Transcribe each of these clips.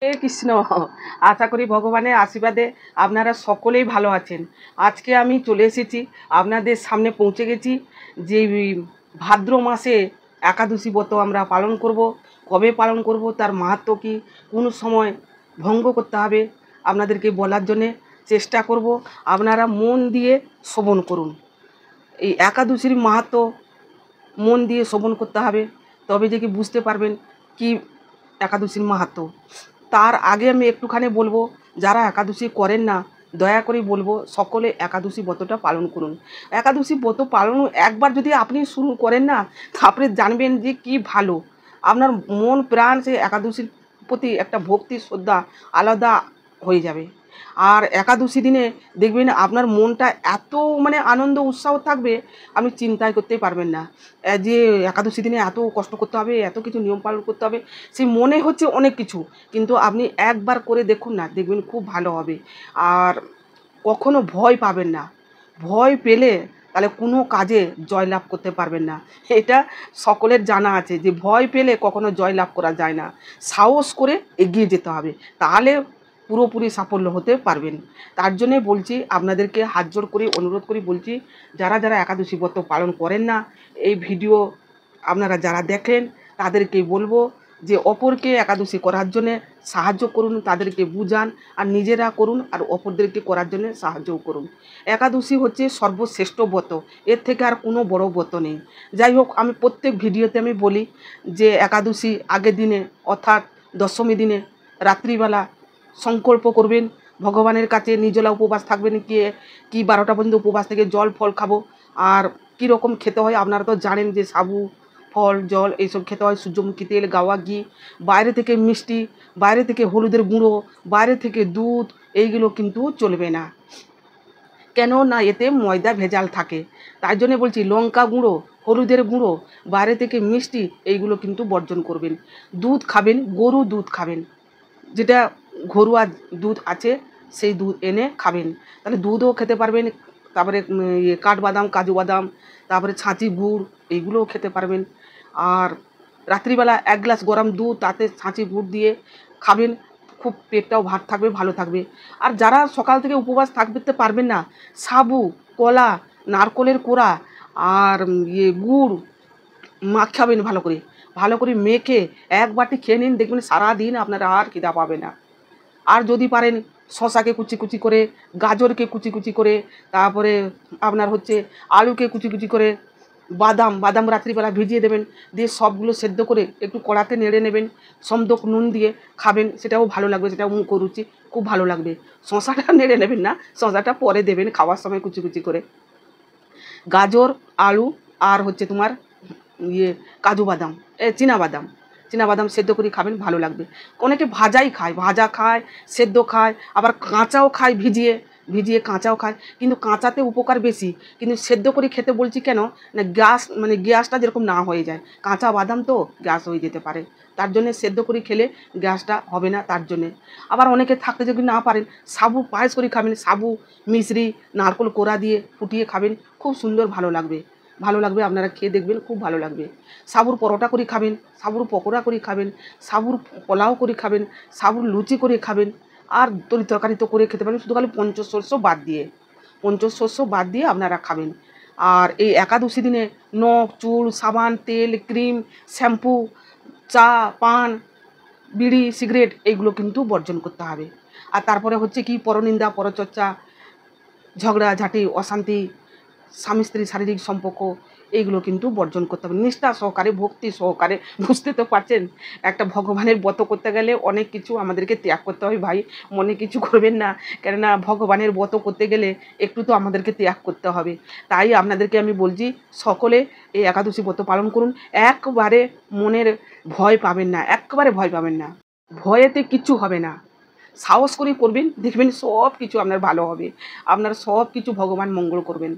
হরে কৃষ্ণ। আশা করি ভগবানের আশীর্বাদে আপনারা সকলেই ভালো আছেন। আজকে আমি চলে এসেছি, আপনাদের সামনে পৌঁছে গেছি যে ভাদ্র মাসে একাদশী ব্রত আমরা পালন করব। কবে পালন করব, তার মাহাত্ম্য কী, কোন সময় ভঙ্গ করতে হবে, আপনাদেরকে বলার জন্যে চেষ্টা করব। আপনারা মন দিয়ে শ্রবণ করুন। এই একাদশীর মাহাত্ম্য মন দিয়ে শ্রবণ করতে হবে, তবে যে কি বুঝতে পারবেন কি একাদশীর মাহাত্ম্য। তার আগে আমি একটুখানি বলবো, যারা একাদশী করেন না, দয়া করে বলবো সকলে একাদশী ব্রতটা পালন করুন। একাদশী ব্রত পালন একবার যদি আপনি শুরু করেন না, তারপরে জানবেন যে কি ভালো। আপনার মন প্রাণ সেই একাদশীর প্রতি একটা ভক্তি শ্রদ্ধা আলাদা হয়ে যাবে। আর একাদশী দিনে দেখবেন আপনার মনটা এত আনন্দ উৎসাহ থাকবে, আপনি চিন্তাই করতেই পারবেন না যে একাদশী দিনে এত কষ্ট করতে হবে, এত কিছু নিয়ম পালন করতে হবে। সেই মনে হচ্ছে অনেক কিছু, কিন্তু আপনি একবার করে দেখুন না, দেখবেন খুব ভালো হবে। আর কখনো ভয় পাবেন না। ভয় পেলে তাহলে কোনো কাজে জয়লাভ করতে পারবেন না। এটা সকলের জানা আছে যে ভয় পেলে কখনো জয়লাভ করা যায় না। সাহস করে এগিয়ে যেতে হবে, তাহলে পুরোপুরি সাফল্য হতে পারবেন। তার জন্যে বলছি, আপনাদেরকে হাত জোড় করে অনুরোধ করি বলছি, যারা যারা একাদশী ব্রত পালন করেন না, এই ভিডিও আপনারা যারা দেখেন তাদেরকে বলবো যে অপরকে একাদশী করার জন্যে সাহায্য করুন, তাদেরকে বুঝান, আর নিজেরা করুন, আর অপরদেরকে করার জন্য সাহায্যও করুন। একাদশী হচ্ছে সর্বশ্রেষ্ঠ ব্রত, এর থেকে আর কোনো বড় ব্রত নেই। যাই হোক, আমি প্রত্যেক ভিডিওতে আমি বলি যে একাদশী আগের দিনে অর্থাৎ দশমী দিনে রাত্রিবেলা সংকল্প করবেন, ভগবানের কাছে নির্জলা উপবাস থাকবেন, কি 12টা পর্যন্ত উপবাস থেকে জল ফল খাবো। আর কীরকম খেতে হয় আপনারা তো জানেন যে সাবু ফল জল এইসব খেতে হয়, সূর্যমুখী তেল, গাওয়া ঘি, বাইরে থেকে মিষ্টি, বাইরে থেকে হলুদের গুঁড়ো, বাইরে থেকে দুধ, এইগুলো কিন্তু চলবে না। কেন না, এতে ময়দা ভেজাল থাকে। তাই জন্য বলছি লঙ্কা গুঁড়ো, হলুদের গুঁড়ো, বাইরে থেকে মিষ্টি, এইগুলো কিন্তু বর্জন করবেন। দুধ খাবেন, গরু দুধ খাবেন, যেটা ঘরোয়া দুধ আছে সেই দুধ এনে খাবেন, তাহলে দুধও খেতে পারবেন। তারপরে কাঠবাদাম, কাজু বাদাম, তারপরে ছাঁচি গুড়, এইগুলোও খেতে পারবেন। আর রাত্রিবেলা 1 গ্লাস গরম দুধ, তাতে ছাঁচি গুড় দিয়ে খাবেন, খুব পেটটাও ভার থাকবে, ভালো থাকবে। আর যারা সকাল থেকে উপবাস থাকতে পারবেন না, সাবু, কলা, নারকলের কোড়া আর গুড় মাখাবেন, ভালো করে মেখে 1 বাটি খেয়ে নিন, দেখবেন সারাদিন আপনারা আর খিদা পাবে না। আর যদি পারেন শশাকে কুচি কুচি করে, গাজরকে কুচি কুচি করে, তারপরে আপনার হচ্ছে আলুকে কুচি কুচি করে, বাদাম রাত্রিবেলা ভিজিয়ে দেবেন, দিয়ে সবগুলো সেদ্ধ করে একটু কড়াতে নেড়ে নেবেন, সমদক নুন দিয়ে খাবেন, সেটাও ভালো লাগবে, সেটাও মুখরুচি খুব ভালো লাগবে। শশাটা নেড়ে নেবেন না, শশাটা পরে দেবেন খাওয়ার সময় কুচি কুচি করে। গাজর, আলু আর হচ্ছে তোমার কাজু বাদাম, চীনাবাদাম সেদ্ধ করে খাবেন, ভালো লাগবে। অনেকে ভাজা খায়, সেদ্ধ খায়, আবার কাঁচাও খায়, ভিজিয়ে কাঁচাও খায়, কিন্তু কাঁচাতে উপকার বেশি। কিন্তু সেদ্ধ করে খেতে বলছি কেন না, গ্যাসটা যেরকম না হয়ে যায়, কাঁচা বাদাম তো গ্যাস হয়ে যেতে পারে, তার জন্য সেদ্ধ করে খেলে গ্যাসটা হবে না, তার জন্যে। আবার অনেকে থাকতে যদি না পারেন, সাবু পায়েস করে খাবেন, সাবু মিশ্রি নারকোল কোড়া দিয়ে ফুটিয়ে খাবেন, খুব সুন্দর ভালো লাগবে। আপনারা খেয়ে দেখবেন, খুব ভালো লাগবে। সাবুর পরোটা করে খাবেন, সাবুর পকোড়া করে খাবেন, সাবুর পোলাও করে খাবেন, সাবুর লুচি করে খাবেন। আর তরি তরকারি তো করে খেতে পারেন, শুধু খালি পঞ্চশস্য বাদ দিয়ে আপনারা খাবেন। আর এই একাদশী দিনে নখ, চুল, সাবান, তেল, ক্রিম, শ্যাম্পু, চা, পান, বিড়ি, সিগারেট, এইগুলো কিন্তু বর্জন করতে হবে। আর তারপরে হচ্ছে কি পরনিন্দা, পরচর্চা, ঝগড়াঝাঁটি, অশান্তি, স্বামী স্ত্রী শারীরিক সম্পর্ক, এইগুলো কিন্তু বর্জন করতে হবে নিষ্ঠা সহকারে, ভক্তি সহকারে। বুঝতে তো পারছেন, একটা ভগবানের ব্রত করতে গেলে অনেক কিছু আমাদেরকে ত্যাগ করতে হয় ভাই, মনে কিছু করবেন না। কেননা ভগবানের ব্রত করতে গেলে একটু তো আমাদেরকে ত্যাগ করতে হবে। তাই আপনাদেরকে আমি বলছি, সকলে এই একাদশী ব্রত পালন করুন। একবারে মনের ভয় পাবেন না, ভয়েতে কিচ্ছু হবে না। সাহস করে করবেন, দেখবেন সব কিছু আপনার ভালো হবে, আপনার সব কিছু ভগবান মঙ্গল করবেন।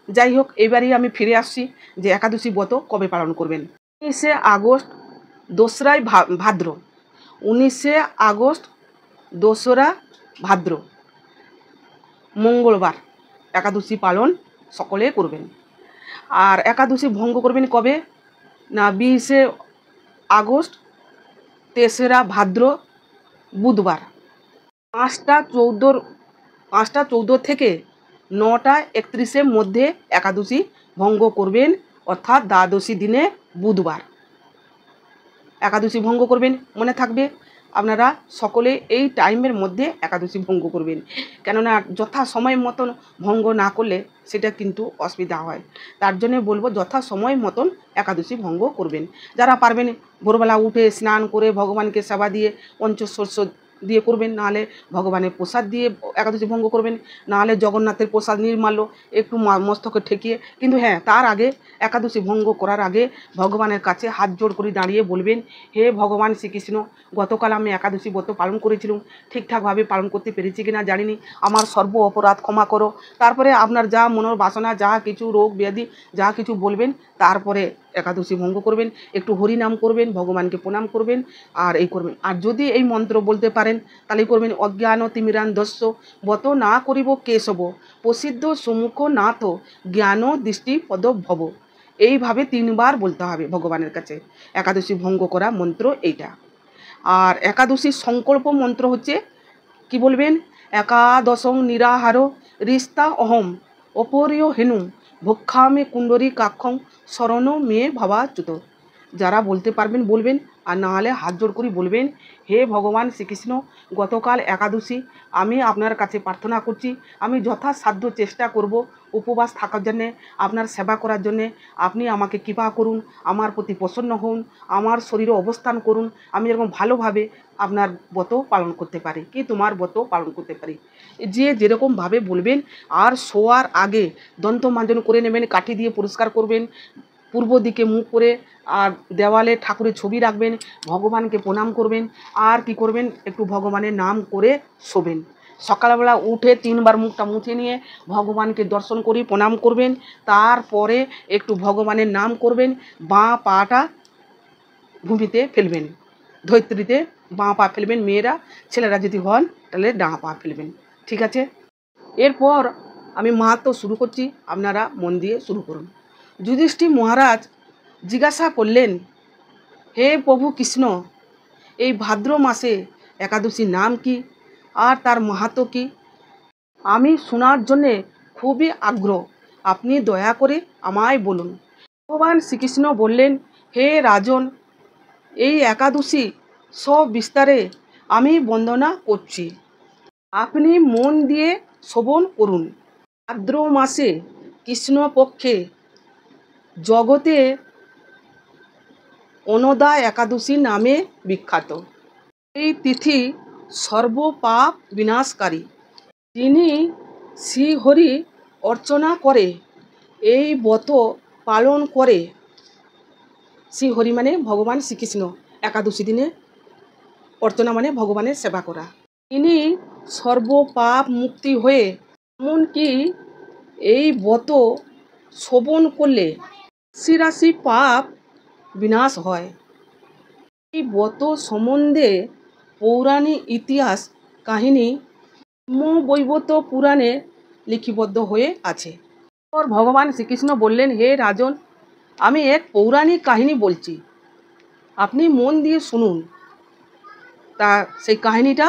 যাই হোক, এবারেই আমি ফিরে আসছি যে একাদশী ব্রত কবে পালন করবেন। 19শে আগস্ট, 2রা ভাদ্র, 19শে আগস্ট 2রা ভাদ্র, মঙ্গলবার একাদশী পালন সকলে করবেন। আর একাদশী ভঙ্গ করবেন কবে না, 20শে আগস্ট, 3রা ভাদ্র, বুধবার 5টা 14 থেকে 9টা 31-এর মধ্যে একাদশী ভঙ্গ করবেন, অর্থাৎ দ্বাদশী দিনে বুধবার একাদশী ভঙ্গ করবেন। মনে থাকবে আপনারা সকলে এই টাইমের মধ্যে একাদশী ভঙ্গ করবেন, কেননা যথা সময় মতন ভঙ্গ না করলে সেটা কিন্তু অসুবিধা হয়। তার জন্য বলবো যথা সময় মতন একাদশী ভঙ্গ করবেন। যারা পারবেন ভোরবেলা উঠে স্নান করে ভগবানকে সেবা দিয়ে পঞ্চশস্য দিয়ে করবেন, নাহলে ভগবানের প্রসাদ দিয়ে একাদশী ভঙ্গ করবেন, নাহলে জগন্নাথের প্রসাদ নির্মাল্য একটু মস্তকে ঠেকিয়ে। কিন্তু হ্যাঁ, তার আগে একাদশী ভঙ্গ করার আগে ভগবানের কাছে হাত জোড় করে দাঁড়িয়ে বলবেন, হে ভগবান শ্রীকৃষ্ণ, গতকাল আমি একাদশী ব্রত পালন করেছিলাম, ঠিকঠাকভাবে পালন করতে পেরেছি কিনা জানিনি, আমার সর্ব অপরাধ ক্ষমা করো। তারপরে আপনার যা মনের বাসনা, যা কিছু রোগ ব্যাধি যা কিছু বলবেন, তারপরে একাদশী ভঙ্গ করবেন, একটু হরিনাম করবেন, ভগবানকে প্রণাম করবেন, আর এই করবেন। আর যদি এই মন্ত্র বলতে পারেন তাহলে করবেন, অজ্ঞান তিমিরান্ধস্য বত না করিব কেশব, প্রসিদ্ধ সুমুখ নাথ জ্ঞান দৃষ্টি পদ ভব। এইভাবে 3বার বলতে হবে ভগবানের কাছে। একাদশী ভঙ্গ করা মন্ত্র এইটা। আর একাদশীর সংকল্প মন্ত্র হচ্ছে কি বলবেন, একাদশং নিরাহার রিস্তা অহম অপরিয় হেনু ভক্ষামে কুণ্ডরী কাক্ষং শরণ মে ভাবাচ্যুত। যারা বলতে পারবেন বলবেন, আর না হলে হাত জোড় করে বলবেন, হে ভগবান শ্রীকৃষ্ণ, গতকাল একাদশী আমি আপনার কাছে প্রার্থনা করছি, আমি যথাসাধ্য চেষ্টা করব উপবাস থাকার জন্যে, আপনার সেবা করার জন্যে। আপনি আমাকে কৃপা করুন, আমার প্রতি প্রসন্ন হন, আমার শরীরে অবস্থান করুন, আমি এরকম ভালোভাবে আপনার ব্রত পালন করতে পারি, কি তোমার ব্রত পালন করতে পারি। যে যেরকমভাবে বলবেন। আর শোয়ার আগে দন্ত মার্জন করে নেবেন, কাঠি দিয়ে পরিষ্কার করবেন, পূর্ব দিকে মুখ করে, আর দেওয়ালে ঠাকুরের ছবি রাখবেন, ভগবানকে প্রণাম করবেন, আর কি করবেন, একটু ভগবানের নাম করে শোবেন। সকালবেলা উঠে 3বার মুখটা মুছে নিয়ে ভগবানকে দর্শন করে প্রণাম করবেন, তারপরে একটু ভগবানের নাম করবেন, বাঁ পাটা ভূমিতে ফেলবেন, ধৈত্রীতে বাঁ পা ফেলবেন, মেয়েরা, ছেলেরা যদি হন তাহলে ডাঁ পা ফেলবেন, ঠিক আছে। এরপর আমি মাহাত্ম্য শুরু করছি, আপনারা মন দিয়ে শুরু করুন। যুধিষ্ঠির মহারাজ জিজ্ঞাসা করলেন, হে প্রভু কৃষ্ণ, এই ভাদ্র মাসে একাদশীর নাম কি আর তার মাহাত্ম্য কি? আমি শোনার জন্যে খুবই আগ্রহ, আপনি দয়া করে আমায় বলুন। ভগবান শ্রীকৃষ্ণ বললেন, হে রাজন, এই একাদশী সবিস্তারে আমি বন্দনা করছি, আপনি মন দিয়ে শ্রবণ করুন। ভাদ্র মাসে কৃষ্ণপক্ষে জগতে অনদা একাদশী নামে বিখ্যাত। এই তিথি সর্বপাপ বিনাশকারী। যিনি শ্রীহরি অর্চনা করে, এই ব্রত পালন করে, শ্রীহরি মানে ভগবান শ্রীকৃষ্ণ, একাদশী দিনে অর্চনা মানে ভগবানের সেবা করা, তিনি সর্বপাপ মুক্তি হয়ে, এমনকি এই ব্রত শ্রবণ করলে রাশি পাপ বিনাশ হয়। এই ব্রত সম্বন্ধে পৌরাণিক ইতিহাস কাহিনী ব্রহ্মবৈবর্ত পুরাণে লিপিবদ্ধ হয়ে আছে। ভগবান শ্রীকৃষ্ণ বললেন, হে রাজন, আমি এক পৌরাণিক কাহিনী বলছি, আপনি মন দিয়ে শুনুন। তা সেই কাহিনীটা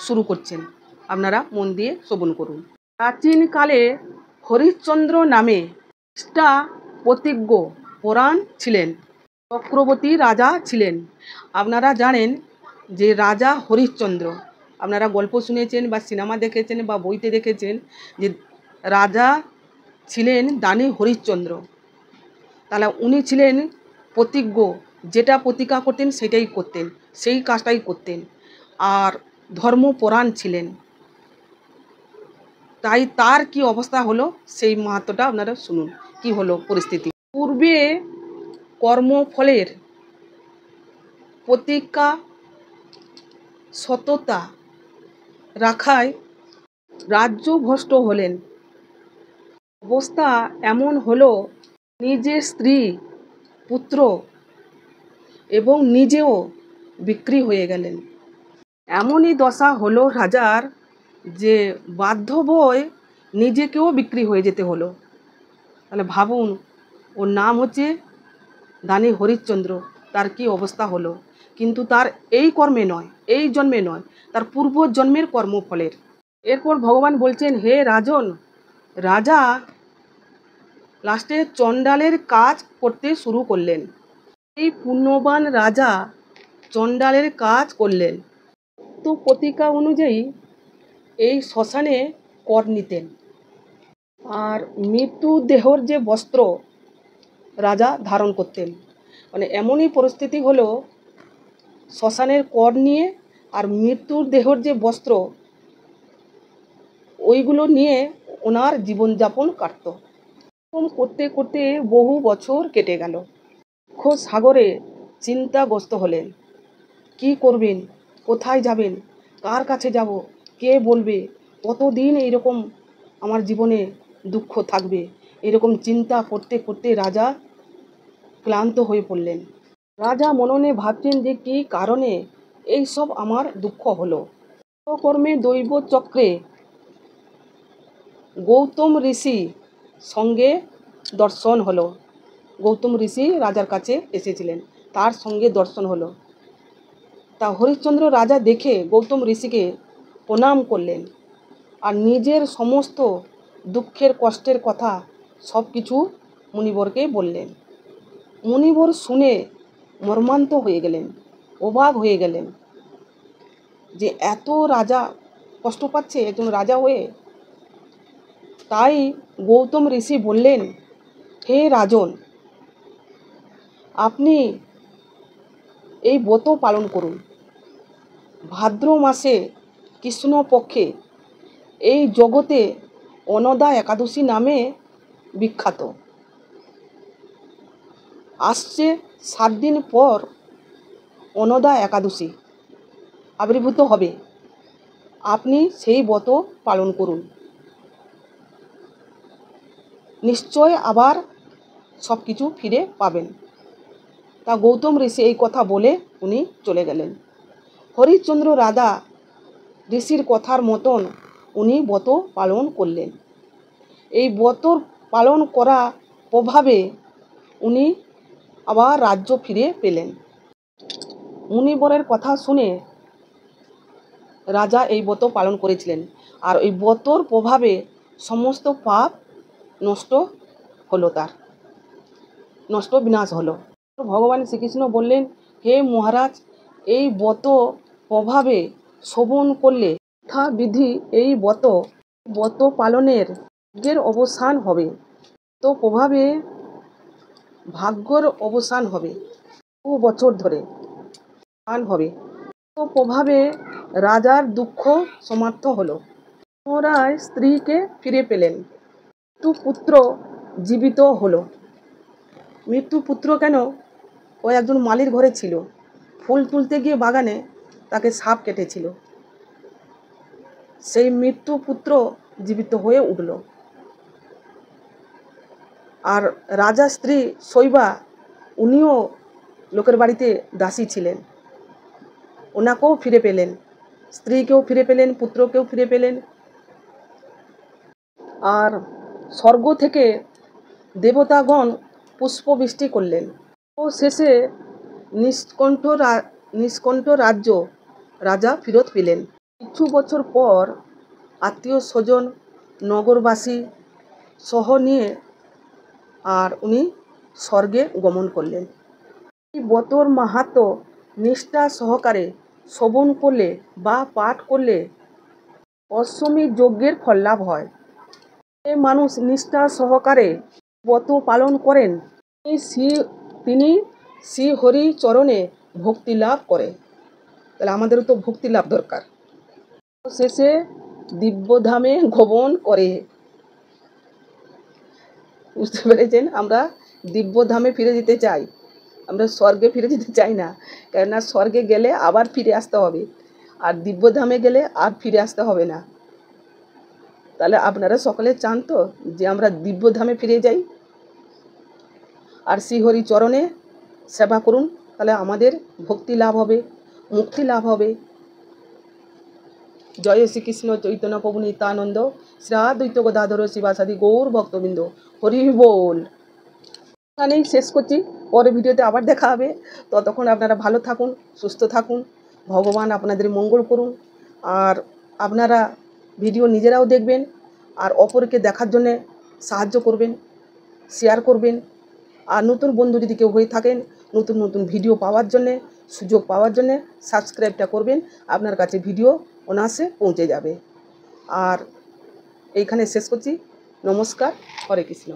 শুরু করছেন, আপনারা মন দিয়ে শ্রবণ করুন। প্রাচীনকালে হরিশ্চন্দ্র নামে একটা প্রতিজ্ঞ পুরাণ ছিলেন, চক্রবর্তী রাজা ছিলেন। আপনারা জানেন যে রাজা হরিশ্চন্দ্র, আপনারা গল্প শুনেছেন বা সিনেমা দেখেছেন বা বইতে দেখেছেন যে রাজা ছিলেন দানি হরিশ্চন্দ্র। তাহলে উনি ছিলেন প্রতিজ্ঞ, যেটা প্রতিজ্ঞা করতেন সেটাই করতেন, সেই কাজটাই করতেন, আর ধর্মপরাণ ছিলেন। তাই তার কি অবস্থা হলো সেই মাহাত্ম্যটা আপনারা শুনুন, কি হলো পরিস্থিতি। পূর্বে কর্মফলের প্রতিজ্ঞা সততা রাখায় রাজ্যভ্রষ্ট হলেন। অবস্থা এমন হলো, নিজের স্ত্রী, পুত্র এবং নিজেও বিক্রি হয়ে গেলেন। এমনই দশা হলো রাজার যে বাধ্য হয়ে নিজেকেও বিক্রি হয়ে যেতে হলো। তাহলে ভাবুন, ওর নাম হচ্ছে দানি হরিশ্চন্দ্র, তার কি অবস্থা হলো। কিন্তু তার এই কর্মে নয়, এই জন্মে নয়, তার পূর্ব জন্মের কর্মফলের। এরপর ভগবান বলছেন, হে রাজন, রাজা লাস্টে চণ্ডালের কাজ করতে শুরু করলেন। এই পুণ্যবান রাজা চণ্ডালের কাজ করলেন। তো প্রতিজ্ঞা অনুযায়ী এই শ্মশানে কর নিতেন। আর মৃত্যু দেহর যে বস্ত্র রাজা ধারণ করতেন, মানে এমনই পরিস্থিতি হলো শ্মশানের কর নিয়ে আর মৃত্যুর দেহর যে বস্ত্র ওইগুলো নিয়ে ওনার জীবনযাপন কাটত। এরকম করতে করতে বহু বছর কেটে গেল। দুঃখ সাগরে চিন্তাগ্রস্ত হলেন। কি করবেন, কোথায় যাবেন, কার কাছে যাব, কে বলবে, কতদিন এইরকম আমার জীবনে দুঃখ থাকবে, এরকম চিন্তা করতে করতে রাজা ক্লান্ত হয়ে পড়লেন। রাজা মননে ভাবছেন যে কী কারণে এই সব আমার দুঃখ হলো। কর্মে দৈব চক্রে গৌতম ঋষি সঙ্গে দর্শন হলো। গৌতম ঋষি রাজার কাছে এসেছিলেন, তার সঙ্গে দর্শন হলো। তা হরিশ্চন্দ্র রাজা দেখে গৌতম ঋষিকে প্রণাম করলেন আর নিজের সমস্ত দুঃখের কষ্টের কথা সব কিছু মুনিবরকে বললেন। মুনিবর শুনে মর্মান্ত হয়ে গেলেন, অবাক হয়ে গেলেন যে এত রাজা কষ্ট পাচ্ছে একজন রাজা হয়ে। তাই গৌতম ঋষি বললেন, হে রাজন, আপনি এই ব্রত পালন করুন। ভাদ্র মাসে কৃষ্ণপক্ষে এই জগতে অন্নদা একাদশী নামে বিখ্যাত। আসছে 7 দিন পর অন্নদা একাদশী আবির্ভূত হবে। আপনি সেই ব্রত পালন করুন, নিশ্চয় আবার সব কিছু ফিরে পাবেন। তা গৌতম ঋষি এই কথা বলে উনি চলে গেলেন। হরিশ্চন্দ্র রাজা ঋষির কথার মতন উনি ব্রত পালন করলেন। এই ব্রত পালন করা প্রভাবে উনি আবার রাজ্য ফিরে পেলেন। মুনিবরের কথা শুনে রাজা এই ব্রত পালন করেছিলেন, আর ওই ব্রতর প্রভাবে সমস্ত পাপ নষ্ট হলো, তার নষ্ট বিনাশ হলো। ভগবান শ্রীকৃষ্ণ বললেন, হে মহারাজ, এই ব্রত প্রভাবে শ্রবণ করলে যথাবিধি এই ব্রত পালনের ভাগ্যের অবসান হবে। তো প্রভাবে ভাগ্যর অবসান হবে, 2 বছর ধরে হবে। তো প্রভাবে রাজার দুঃখ সমাপ্ত হলো। পুনরায় স্ত্রীকে ফিরে পেলেন। মৃত্যুপুত্র জীবিত হলো। মৃত্যুপুত্র কেন? ও একজন মালির ঘরে ছিল, ফুল তুলতে গিয়ে বাগানে তাকে সাপ কেটেছিল। সেই মৃত্যুপুত্র জীবিত হয়ে উঠল। আর রাজা স্ত্রী শৈবা, উনিও লোকের বাড়িতে দাসী ছিলেন, ওনাকেও ফিরে পেলেন, স্ত্রীকেও ফিরে পেলেন, পুত্রকেও ফিরে পেলেন। আর স্বর্গ থেকে দেবতাগণ পুষ্পবৃষ্টি করলেন। ও শেষে নিষ্কণ্ঠ রাজ্য রাজা ফেরত পেলেন। কিছু বছর পর আত্মীয় স্বজন নগরবাসী সহ নিয়ে আর উনি স্বর্গে গমন করলেন। এই ব্রতর মাহাত্ম্য নিষ্ঠা সহকারে শ্রবণ করলে বা পাঠ করলে অশ্বমেধ যজ্ঞের ফল লাভ হয়। যে মানুষ নিষ্ঠা সহকারে ব্রত পালন করেন তিনি শ্রী হরি চরণে ভক্তি লাভ করে। তাহলে আমাদেরও তো ভক্তি লাভ দরকার। শেষে দিব্যধামে গমন করে। বুঝতে পেরেছেন? আমরা দিব্যধামে ফিরে যেতে চাই, আমরা স্বর্গে ফিরে যেতে চাই না। কেননা স্বর্গে গেলে আবার ফিরে আসতে হবে, আর দিব্যধামে গেলে আর ফিরে আসতে হবে না। তাহলে আপনারা সকলে চান তো যে আমরা দিব্যধামে ফিরে যাই আর শ্রীহরি চরণে সেবা করুন, তাহলে আমাদের ভক্তি লাভ হবে, মুক্তি লাভ হবে। জয় শ্রীকৃষ্ণ চৈতন্য প্রভু নিত্যানন্দ, শ্রী অদ্বৈত গদাধর শিবাসাদি গৌর ভক্তবৃন্দ, হরি বল। এখানেই শেষ করছি। পরে ভিডিওতে আবার দেখা হবে। ততক্ষণ আপনারা ভালো থাকুন, সুস্থ থাকুন, ভগবান আপনাদের মঙ্গল করুন। আর আপনারা ভিডিও নিজেরাও দেখবেন আর অপরকে দেখার জন্যে সাহায্য করবেন, শেয়ার করবেন। আর নতুন বন্ধু যদি কেউ হয়ে থাকেন, নতুন নতুন ভিডিও পাওয়ার জন্যে, সুযোগ পাওয়ার জন্যে সাবস্ক্রাইবটা করবেন। আপনার কাছে ভিডিও অনায়াসে পৌঁছে যাবে। আর এইখানে শেষ করছি। নমস্কার, হরে কৃষ্ণ।